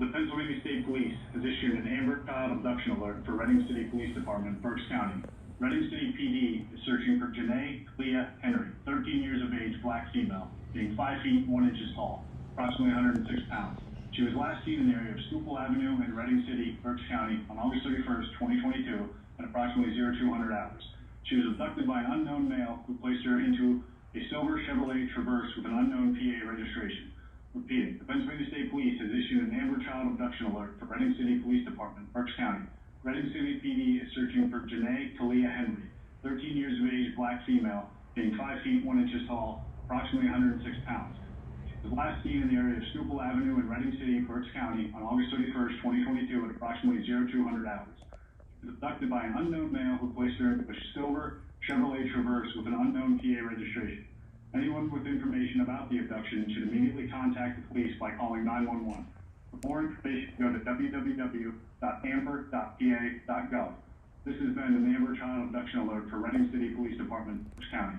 The Pennsylvania State Police has issued an Amber Child Abduction Alert for Reading City Police Department, Berks County. Reading City PD is searching for Janae Clea Henry, 13 years of age, black female, being 5 feet 1 inches tall, approximately 106 pounds. She was last seen in the area of Schuylkill Avenue in Reading City, Berks County on August 31st, 2022 at approximately 0200 hours. She was abducted by an unknown male who placed her into a silver Chevrolet Traverse with an unknown PA registration. Repeating, the Pennsylvania State Police has issued an Amber Child Abduction Alert for Reading City Police Department, Berks County. Reading City PD is searching for Janae Clea Henry, 13 years of age, black female, being 5 feet 1 inches tall, approximately 106 pounds. She was last seen in the area of Schuylkill Avenue in Reading City, Berks County on August 31st, 2022 at approximately 0200 hours. She was abducted by an unknown male who placed her into a silver Chevrolet Traverse with an unknown PA registration. Anyone with information about the abduction should immediately contact the police by calling 911. For more information, go to www.amber.pa.gov. This has been an Amber Child Abduction Alert for Reading City Police Department, Berks County.